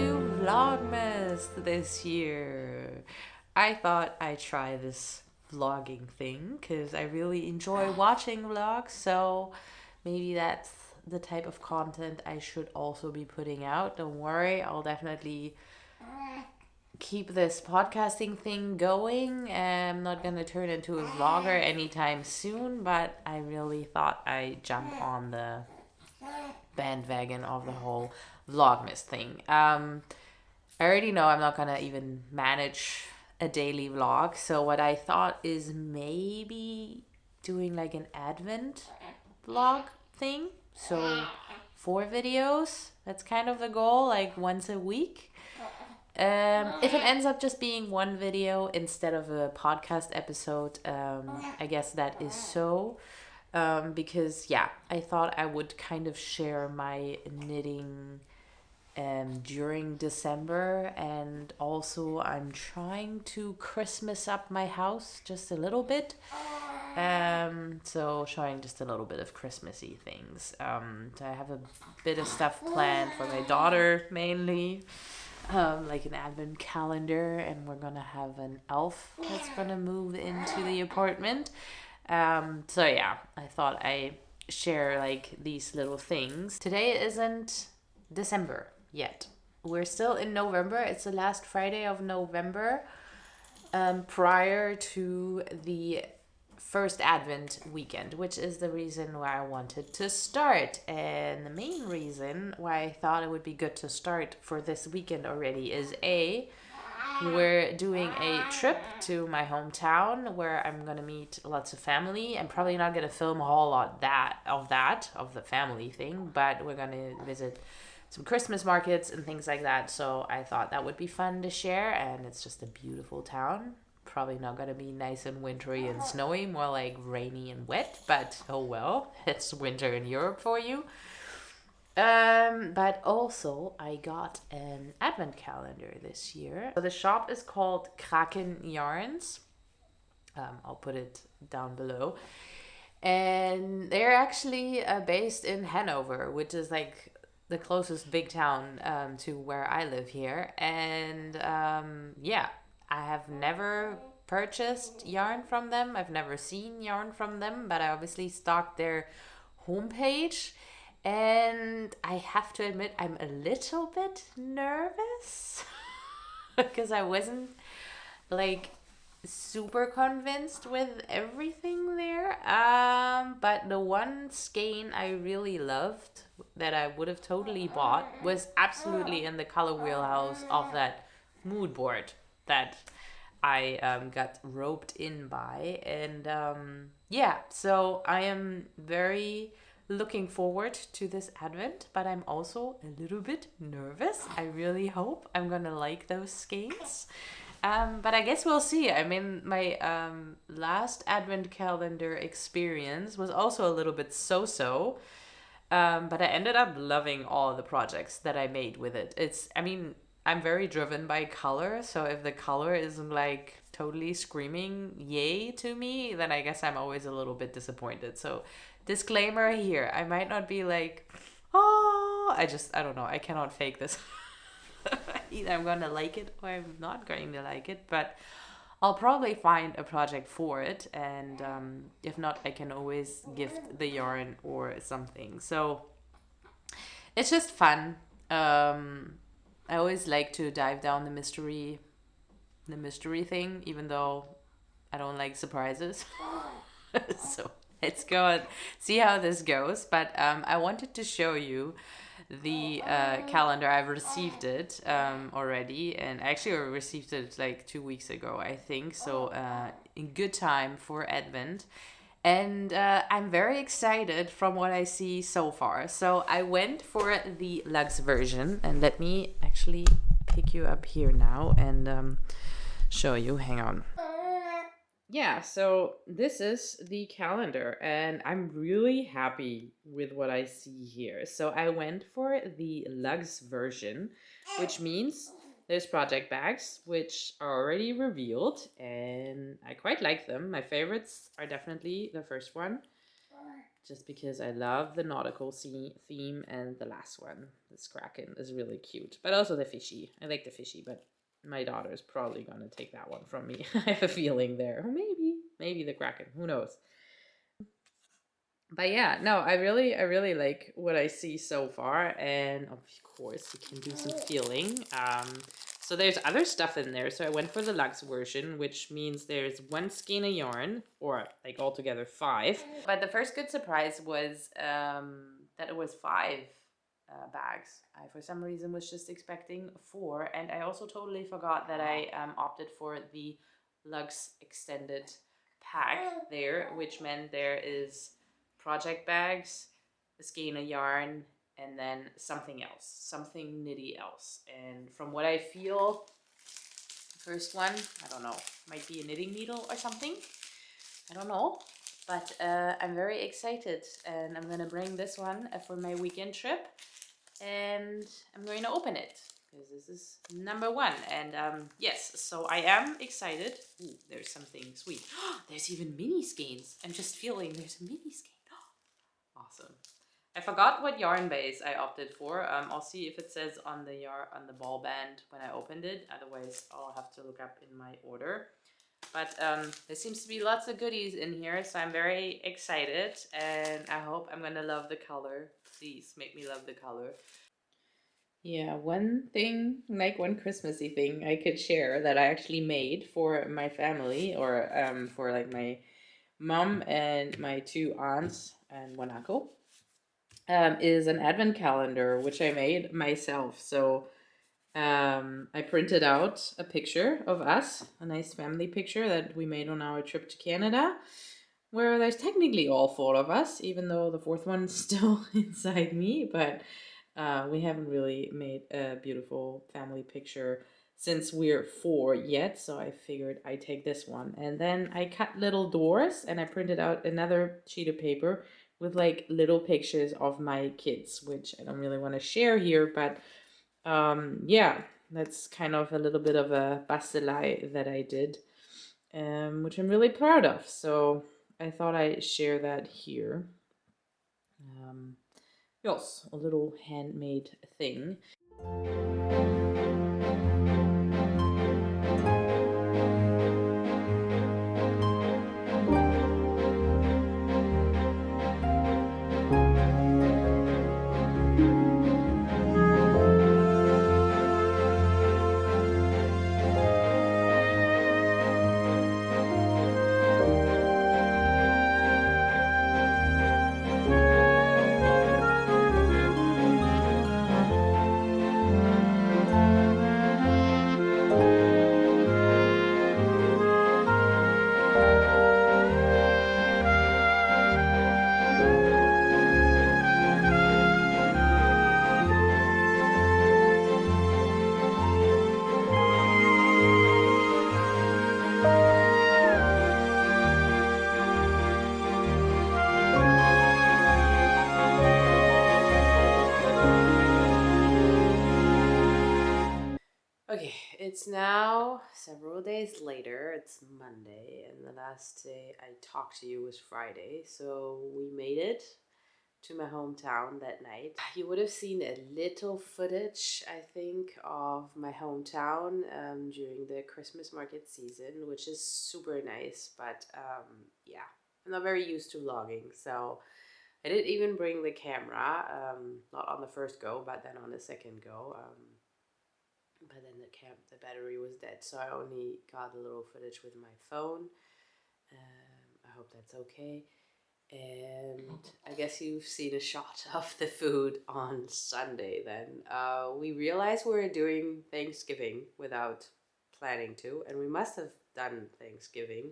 to Vlogmas this year. I thought I'd try this vlogging thing because I really enjoy watching vlogs, so maybe that's the type of content I should also be putting out. Don't worry, I'll definitely keep this podcasting thing going. I'm not gonna turn into a vlogger anytime soon, but I really thought I'd jump on the bandwagon of the whole Vlogmas thing. I already know I'm not gonna even manage a daily vlog, so what I thought is maybe doing like an Advent vlog thing. So 4 videos, that's kind of the goal, like once a week. If it ends up just being one video instead of a podcast episode, I guess that is so. Because yeah, I thought I would kind of share my knitting during December, and also I'm trying to Christmas up my house just a little bit. So showing just a little bit of Christmassy things. So I have a bit of stuff planned for my daughter mainly. Like an advent calendar, and we're gonna have an elf that's gonna move into the apartment. So yeah, I thought I share like these little things. Today isn't December yet. We're still in November. It's the last Friday of November, prior to the first Advent weekend, which is the reason why I wanted to start. And the main reason why I thought it would be good to start for this weekend already is we're doing a trip to my hometown where I'm gonna meet lots of family. I'm probably not gonna film a whole lot of the family thing, but we're gonna visit some Christmas markets and things like that. So I thought that would be fun to share, and it's just a beautiful town. Probably not gonna be nice and wintry and snowy, more like rainy and wet, but oh well, it's winter in Europe for you. But also I got an advent calendar this year. So the shop is called Kraken Yarns. I'll put it down below. And they're actually based in Hanover, which is like the closest big town to where I live here. And yeah, I have never purchased yarn from them. I've never seen yarn from them, but I obviously stalked their homepage. And I have to admit, I'm a little bit nervous because I wasn't like super convinced with everything there. But the one skein I really loved that I would have totally bought was absolutely in the color wheelhouse of that mood board that I got roped in by. And yeah, so I am very looking forward to this advent, but I'm also a little bit nervous. I really hope I'm gonna like those skeins. But I guess we'll see. I mean, my last advent calendar experience was also a little bit so-so. But I ended up loving all the projects that I made with it. I mean, I'm very driven by color, so if the color isn't like totally screaming yay to me, then I guess I'm always a little bit disappointed. So disclaimer here, I might not be like, oh, I don't know, I cannot fake this. Either I'm gonna like it or I'm not going to like it, but I'll probably find a project for it, and if not, I can always gift the yarn or something. So it's just fun. I always like to dive down the mystery thing, even though I don't like surprises. So let's go and see how this goes. But I wanted to show you the calendar. I've received it already, and actually I received it like 2 weeks ago, I think. So in good time for Advent. And I'm very excited from what I see so far. So I went for the luxe version, and let me actually pick you up here now and show you. Hang on. Yeah, so this is the calendar, and I'm really happy with what I see here. So I went for the luxe version, which means there's project bags, which are already revealed, and I quite like them. My favorites are definitely the first one, just because I love the nautical theme, and the last one, this kraken, is really cute. But also the fishy. I like the fishy, but my daughter is probably going to take that one from me. I have a feeling there. Or maybe the kraken. Who knows? But yeah, no, I really like what I see so far, and of course we can do some feeling. So there's other stuff in there. So I went for the luxe version, which means there's one skein of yarn, or like altogether 5. But the first good surprise was that it was 5 bags. I for some reason was just expecting 4, and I also totally forgot that I opted for the luxe extended pack there, which meant there is project bags, a skein of yarn, and then something else, something knitty else. And from what I feel, first one, I don't know, might be a knitting needle or something. I don't know, but I'm very excited, and I'm gonna bring this one for my weekend trip, and I'm going to open it because this is number 1. And yes, so I am excited. Ooh, there's something sweet. There's even mini skeins. I'm just feeling there's a mini skein. Awesome. I forgot what yarn base I opted for. I'll see if it says on the ball band when I opened it. Otherwise, I'll have to look up in my order. But there seems to be lots of goodies in here, so I'm very excited, and I hope I'm gonna love the color. Please make me love the color. Yeah, one thing, like one Christmassy thing I could share that I actually made for my family, or for like my mom and my 2 aunts and 1 uncle, is an advent calendar, which I made myself. So I printed out a picture of us, a nice family picture that we made on our trip to Canada, where there's technically all 4 of us, even though the 4th one's still inside me. But we haven't really made a beautiful family picture since we're 4 yet, so I figured I'd take this one. And then I cut little doors, and I printed out another sheet of paper with like little pictures of my kids, which I don't really want to share here, but yeah, that's kind of a little bit of a bastelai that I did, which I'm really proud of. So I thought I'd share that here. Yes, a little handmade thing. Okay, it's now several days later. It's Monday, and the last day I talked to you was Friday. So we made it to my hometown that night. You would have seen a little footage, I think, of my hometown during the Christmas market season, which is super nice. But yeah, I'm not very used to vlogging, so I didn't even bring the camera. Not on the first go, but then on the second go. But then the battery was dead, so I only got a little footage with my phone. I hope that's okay. And I guess you've seen a shot of the food on Sunday then. We realized we were doing Thanksgiving without planning to, and we must have done Thanksgiving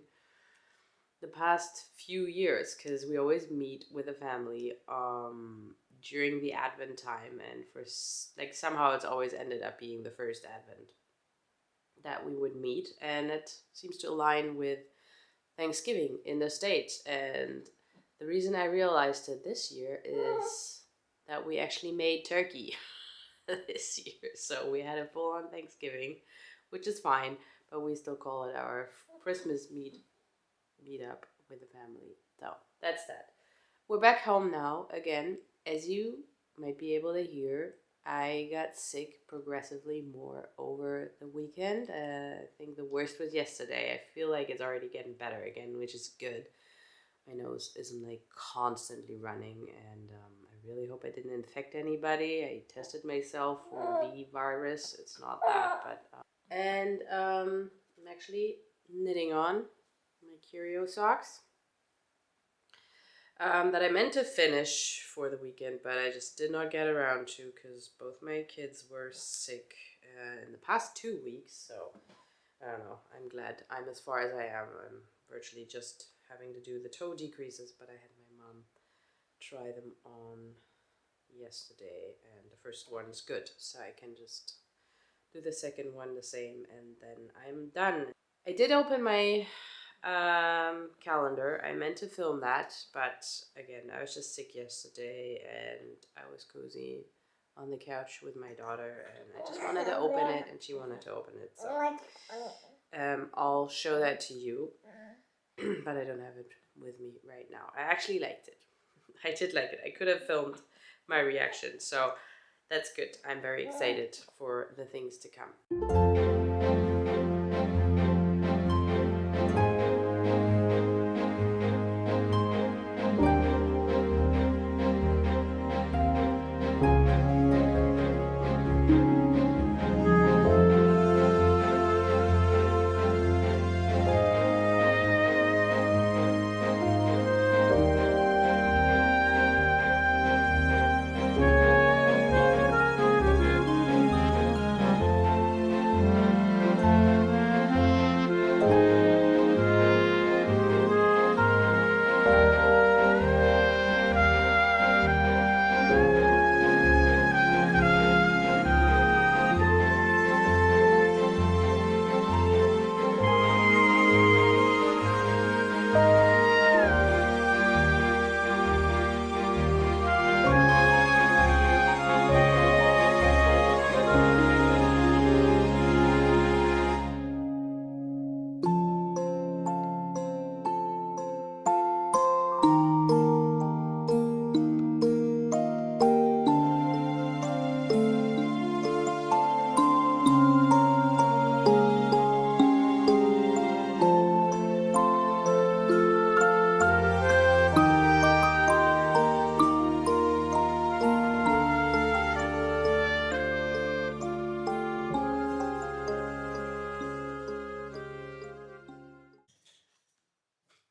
the past few years because we always meet with the family during the Advent time, and for like somehow it's always ended up being the first Advent that we would meet, and it seems to align with Thanksgiving in the States. And the reason I realized it this year is that we actually made turkey this year, so we had a full-on Thanksgiving, which is fine, but we still call it our Christmas meet up with the family. So that's that. We're back home now again. As you might be able to hear, I got sick progressively more over the weekend. I think the worst was yesterday. I feel like it's already getting better again, which is good. My nose isn't like constantly running, and I really hope I didn't infect anybody. I tested myself for the virus. It's not that, but I'm actually knitting on my curio socks that I meant to finish for the weekend, but I just did not get around to because both my kids were sick in the past 2 weeks. So I don't know. I'm glad I'm as far as I am. I'm virtually just having to do the toe decreases, but I had my mom try them on yesterday, and the first one's good, so I can just do the second one the same, and then I'm done. I did open my calendar. I meant to film that, but again, I was just sick yesterday and I was cozy on the couch with my daughter, and I just wanted to open it and she wanted to open it. So I'll show that to you, but I don't have it with me right now. I actually liked it. I did like it. I could have filmed my reaction, so that's good. I'm very excited for the things to come.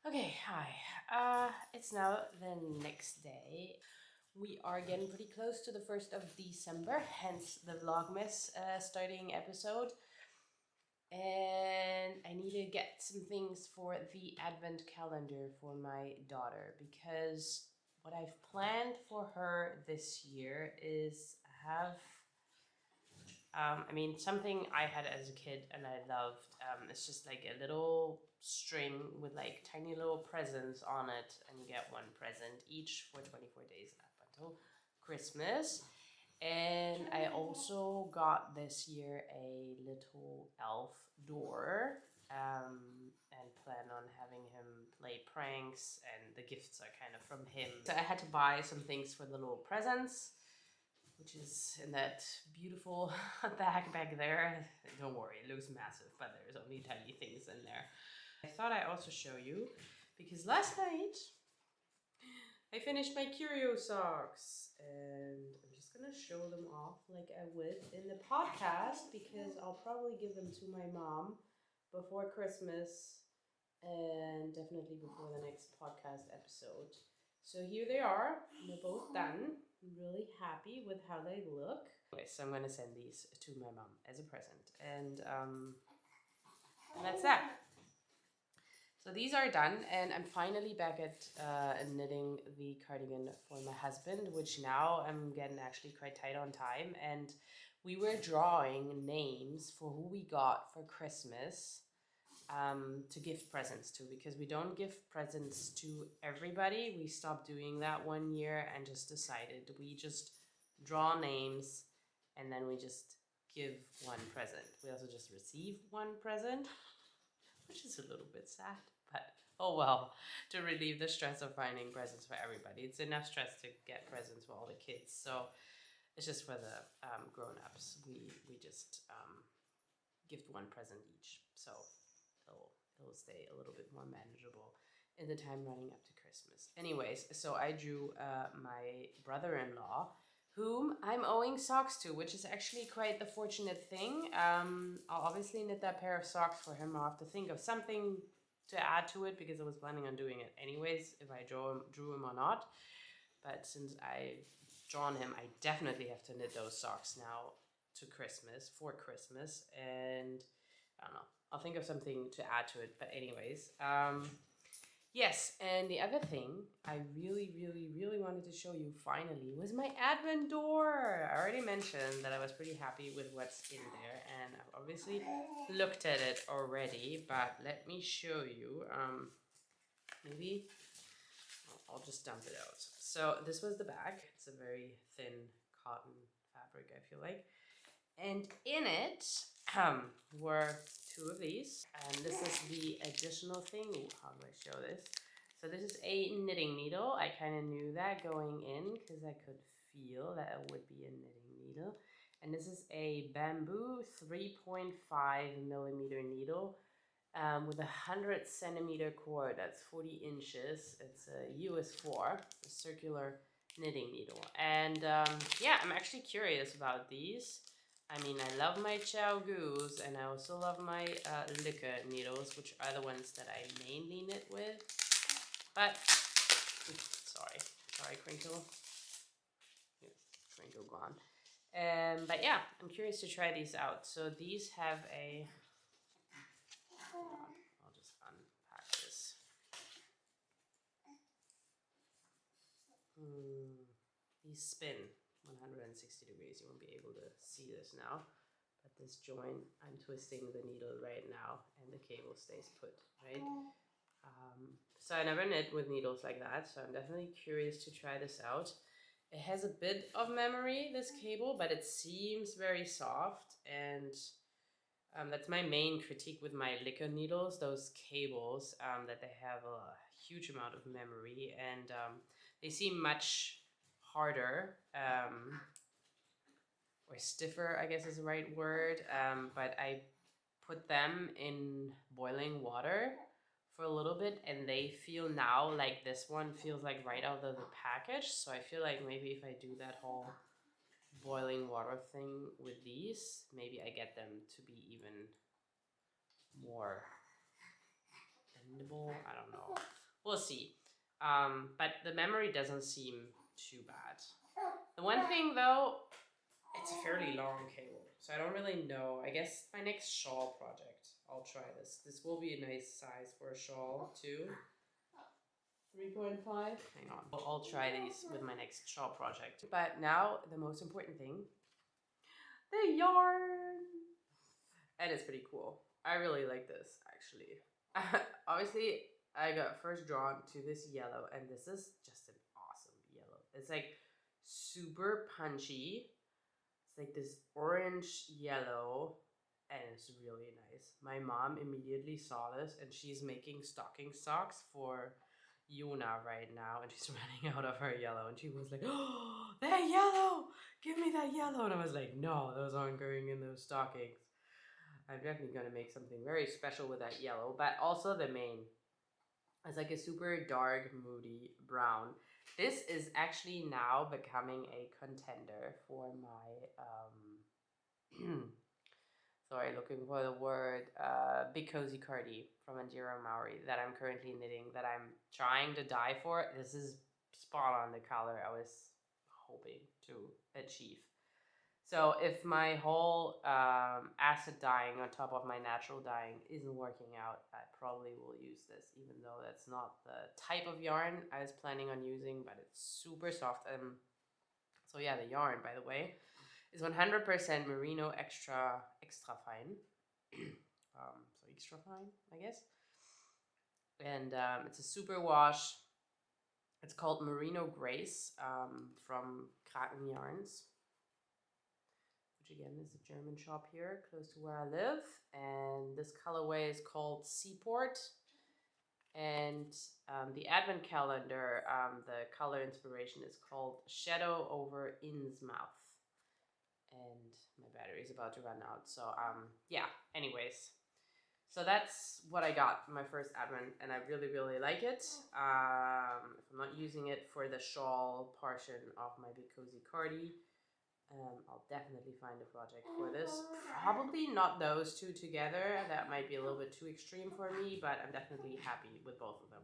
Okay, hi. It's now the next day. We are getting pretty close to the 1st of December, hence the Vlogmas starting episode. And I need to get some things for the advent calendar for my daughter, because what I've planned for her this year is have something I had as a kid and I loved. It's just like a little string with like tiny little presents on it, and you get one present each for 24 days up until Christmas. And I also got this year a little elf door, and plan on having him play pranks, and the gifts are kind of from him. So I had to buy some things for the little presents, which is in that beautiful bag back there. Don't worry, it looks massive, but there's only tiny things in there. I thought I'd also show you, because last night I finished my curio socks, and I'm just gonna show them off like I would in the podcast, because I'll probably give them to my mom before Christmas and definitely before the next podcast episode. So here they are. They're both done. I'm really happy with how they look. Okay, so I'm gonna send these to my mom as a present, and that's that. So these are done, and I'm finally back at knitting the cardigan for my husband, which now I'm getting actually quite tight on time. And we were drawing names for who we got for Christmas to give presents to, because we don't give presents to everybody. We stopped doing that one year and just decided we just draw names, and then we just give one present. We also just receive one present, which is a little bit sad, but Oh well, to relieve the stress of finding presents for everybody. It's enough stress to get presents for all the kids. So it's just for the grown-ups. We just gift one present each. So it'll stay a little bit more manageable in the time running up to Christmas. Anyways, so I drew my brother-in-law, whom I'm owing socks to, which is actually quite the fortunate thing. I'll obviously knit that pair of socks for him. I'll have to think of something to add to it because I was planning on doing it anyways, if I drew him or not. But since I've drawn him, I definitely have to knit those socks now for Christmas, and I don't know. I'll think of something to add to it. But anyways, yes. And the other thing I really, really, really wanted to show you finally was my advent door. I already mentioned that I was pretty happy with what's in there, and I've obviously looked at it already. But let me show you. Maybe I'll just dump it out. So this was the bag. It's a very thin cotton fabric, I feel like. And in it were two of these. And this is the additional thing. Ooh, how do I show this? So this is a knitting needle. I kind of knew that going in because I could feel that it would be a knitting needle. And this is a bamboo 3.5 millimeter needle with 100 centimeter cord. That's 40 inches. It's a US4, a circular knitting needle. And yeah, I'm actually curious about these. I mean, I love my Chow Goos, and I also love my Licker needles, which are the ones that I mainly knit with. But, oops, sorry, Crinkle. Yeah, Crinkle gone. But yeah, I'm curious to try these out. So these have a, I'll just unpack this. These spin 160 degrees. You won't be able to see this now. But this joint, I'm twisting the needle right now and the cable stays put, right? So I never knit with needles like that, so I'm definitely curious to try this out. It has a bit of memory, this cable, but it seems very soft, and that's my main critique with my Licker needles, those cables, that they have a huge amount of memory, and they seem much harder, or stiffer, I guess is the right word, but I put them in boiling water for a little bit, and they feel now like this one feels like right out of the package. So I feel like maybe if I do that whole boiling water thing with these, maybe I get them to be even more bendable. I don't know. We'll see. But the memory doesn't seem too bad. The one thing though, it's a fairly long cable, so I don't really know. I guess my next shawl project, I'll try this. This will be a nice size for a shawl too. 3.5. Hang on. I'll try these with my next shawl project. But now the most important thing, the yarn. And it's pretty cool. I really like this actually. Obviously, I got first drawn to this yellow, and this is just an awesome yellow. It's like super punchy. It's like this orange yellow, and it's really nice. My mom immediately saw this, and she's making stocking socks for Yuna right now, and she's running out of her yellow, and she was like, "Oh, that yellow! Give me that yellow!" And I was like, "No, those aren't going in those stockings." I'm definitely gonna make something very special with that yellow, but also the mane. It's like a super dark, moody brown. This is actually now becoming a contender for my sorry, looking for the word, Big Cozy Cardi from Anjiro Maori that I'm currently knitting, that I'm trying to dye for. This is spot on the color I was hoping to achieve. So if my whole acid dyeing on top of my natural dyeing isn't working out, I probably will use this, even though that's not the type of yarn I was planning on using, but it's super soft. So yeah, the yarn, by the way, is 100% merino extra fine. So extra fine, I guess. And it's a super wash. It's called Merino Grace from Kraken Yarns, which again is a German shop here close to where I live. And this colorway is called Seaport. And the advent calendar, the color inspiration is called Shadow over Innsmouth. And my battery is about to run out. So yeah, anyways. So that's what I got for my first advent, and I really, really like it. If I'm not using it for the shawl portion of my Big Cozy Cardi, I'll definitely find a project for this. Probably not those two together. That might be a little bit too extreme for me, but I'm definitely happy with both of them.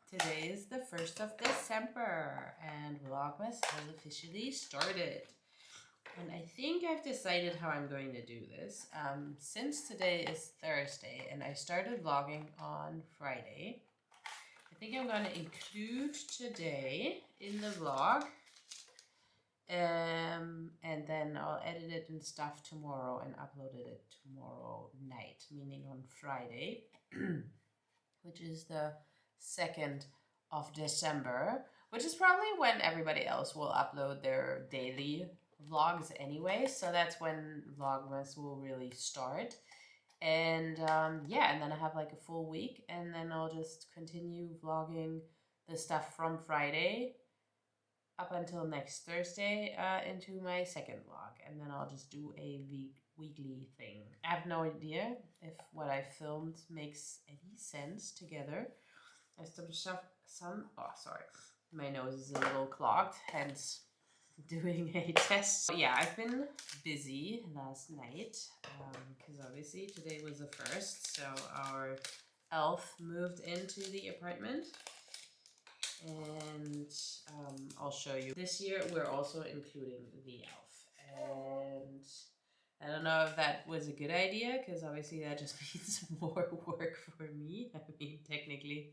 Today is the 1st of December and Vlogmas has officially started. And I think I've decided how I'm going to do this. Since today is Thursday and I started vlogging on Friday, I think I'm going to include today in the vlog. And then I'll edit it and stuff tomorrow and upload it tomorrow night, meaning on Friday, which is the 2nd of December, which is probably when everybody else will upload their daily vlogs anyway. So that's when Vlogmas will really start. And yeah, and then I have like a full week, and then I'll just continue vlogging the stuff from Friday up until next Thursday into my second vlog, and then I'll just do a weekly thing. I have no idea if what I filmed makes any sense together. I still have some, oh sorry, my nose is a little clogged, hence doing a test. So yeah, I've been busy last night because obviously today was the 1st, so our elf moved into the apartment. And I'll show you. This year we're also including the elf, and I don't know if that was a good idea because obviously that just means more work for me. I mean, technically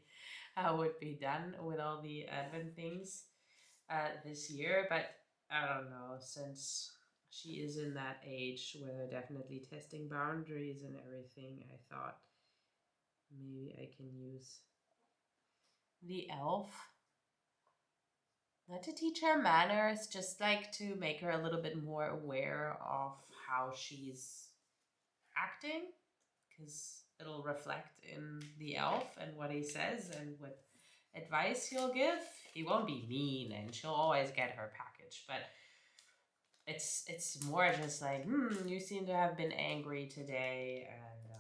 how would be done with all the advent things this year, but I don't know, since she is in that age where they're definitely testing boundaries and everything, I thought maybe I can use the elf. Not to teach her manners, just like to make her a little bit more aware of how she's acting, because it'll reflect in the elf and what he says and what advice he'll give. He won't be mean and she'll always get her package, but it's more just like, you seem to have been angry today, and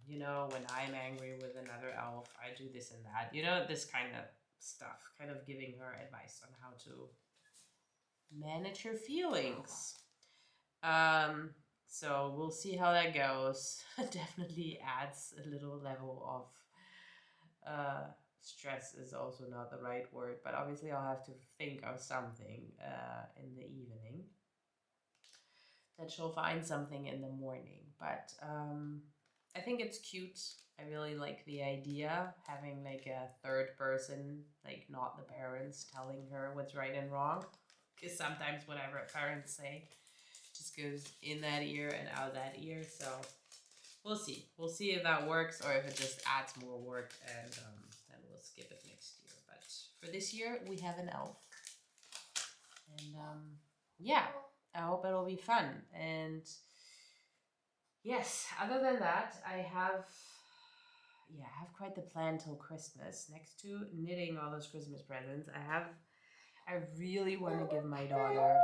you know, when I'm angry with another elf, I do this and that. You know, this kind of stuff, kind of giving her advice on how to manage her feelings. So we'll see how that goes. Definitely adds a little level of stress is also not the right word, but obviously I'll have to think of something in the evening that she'll find something in the morning. But I think it's cute. I really like the idea, having like a third person, like not the parents, telling her what's right and wrong. because sometimes whatever parents say just goes in that ear and out that ear. So we'll see. We'll see if that works or if it just adds more work, and then we'll skip it next year. But for this year, we have an elf. And yeah, I hope it'll be fun. And yes, other than that, I have quite the plan till Christmas. Next to knitting all those Christmas presents, I really want to give my daughter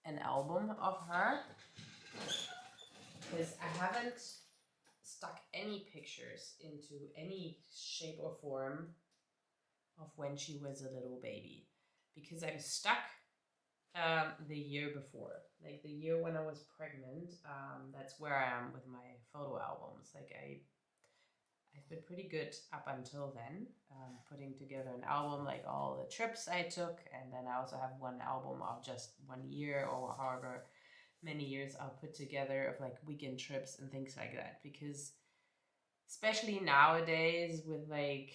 an album of her, because I haven't stuck any pictures into any shape or form of when she was a little baby, because I'm stuck the year before, like the year when I was pregnant. That's where I am with my photo albums. Like I've been pretty good up until then, putting together an album, like all the trips I took, and then I also have one album of just 1 year or however many years I'll put together of like weekend trips and things like that. Because especially nowadays with like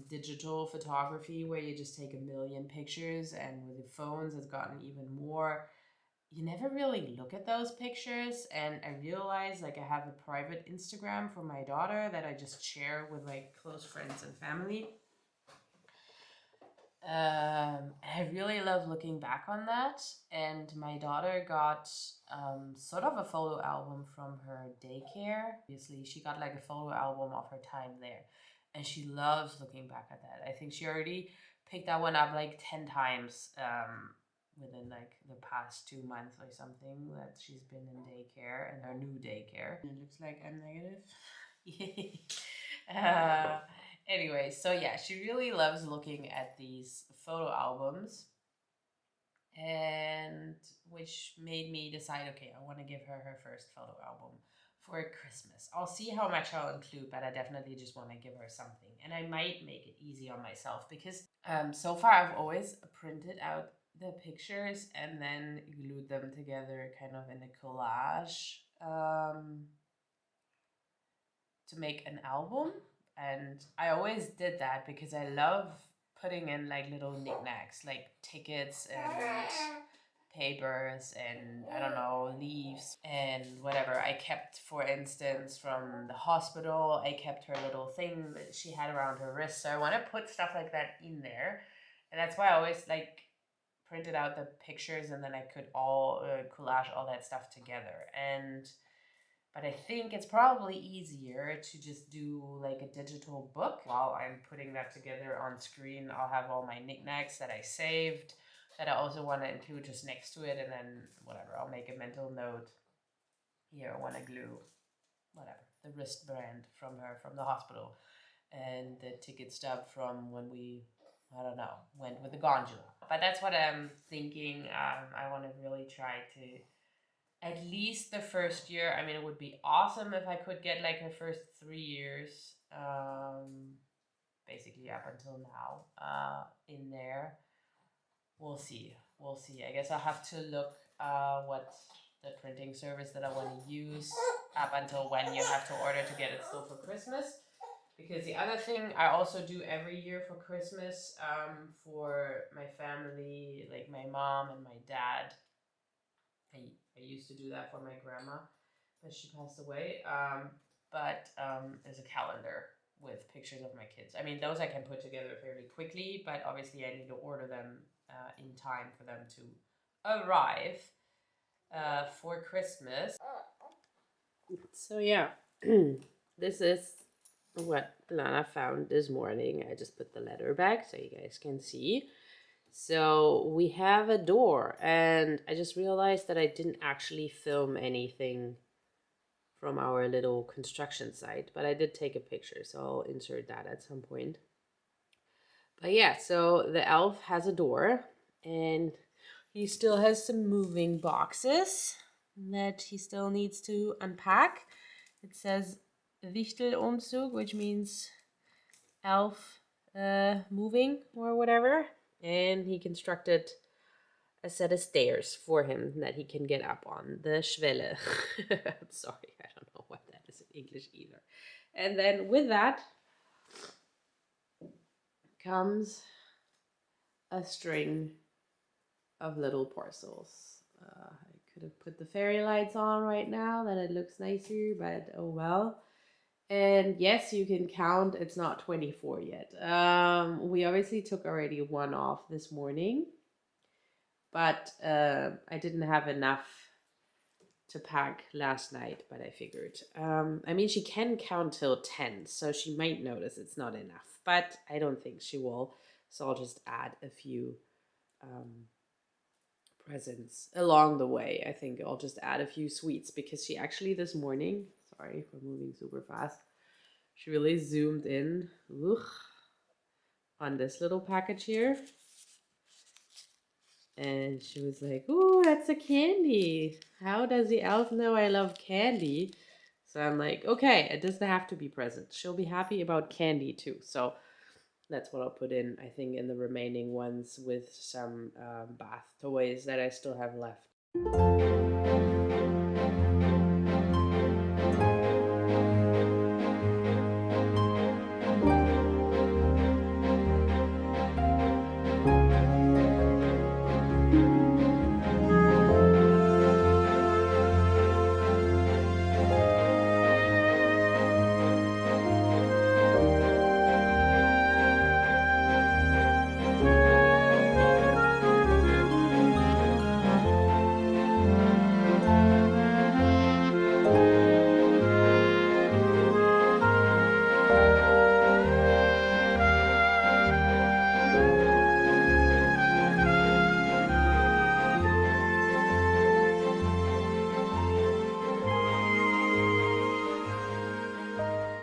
digital photography, where you just take a million pictures, and with the phones it's gotten even more, you never really look at those pictures. And I realized like I have a private Instagram for my daughter that I just share with like close friends and family. I really love looking back on that. And my daughter got sort of a photo album from her daycare. Obviously, she got like a photo album of her time there. And she loves looking back at that. I think she already picked that one up like 10 times within like the past 2 months or something that she's been in daycare, and her new daycare. And it looks like I'm negative. Anyway, so yeah, she really loves looking at these photo albums, and which made me decide, okay, I want to give her her first photo album for Christmas. I'll see how much I'll include, but I definitely just want to give her something. And I might make it easy on myself, because so far I've always printed out the pictures and then glued them together kind of in a collage to make an album. And I always did that because I love putting in like little knickknacks, like tickets and papers and I don't know, leaves and whatever. I kept, for instance, from the hospital, I kept her little thing that she had around her wrist. So I want to put stuff like that in there. And that's why I always like printed out the pictures, and then I could all collage all that stuff together. But I think it's probably easier to just do like a digital book. While I'm putting that together on screen, I'll have all my knickknacks that I saved that I also want to include just next to it. And then whatever, I'll make a mental note. Here, I want to glue whatever, the wristband from her from the hospital, and the ticket stub from when we, I don't know, went with the gondola. But that's what I'm thinking. I want to really try to, at least the first year. I mean, it would be awesome if I could get like her first 3 years, basically up until now, in there. We'll see. We'll see. I guess I'll have to look what the printing service that I want to use up until when you have to order to get it still for Christmas. Because the other thing I also do every year for Christmas, for my family, like my mom and my dad, I used to do that for my grandma, but she passed away. But there's a calendar with pictures of my kids. I mean, those I can put together fairly quickly, but obviously I need to order them in time for them to arrive for Christmas. So yeah, this is what Lana found this morning. I just put the letter back so you guys can see. So we have a door, and I just realized that I didn't actually film anything from our little construction site, but I did take a picture, so I'll insert that at some point. But yeah, so the elf has a door, and he still has some moving boxes that he still needs to unpack. It says Wichtelumzug, which means elf moving or whatever. And he constructed a set of stairs for him that he can get up on, the Schwelle. I'm sorry, I don't know what that is in English either. And then with that comes a string of little parcels. I could have put the fairy lights on right now, then it looks nicer, but oh well. And yes, you can count, it's not 24 yet. We obviously took already one off this morning, but I didn't have enough to pack last night, but I figured. I mean, she can count till 10, so she might notice it's not enough, but I don't think she will. So I'll just add a few presents along the way. I think I'll just add a few sweets because she actually this morning, sorry for moving super fast, she really zoomed in on this little package here. And she was like, "Ooh, that's a candy. How does the elf know I love candy?" So I'm like, okay, it doesn't have to be present. She'll be happy about candy too. So that's what I'll put in, I think, in the remaining ones with some bath toys that I still have left.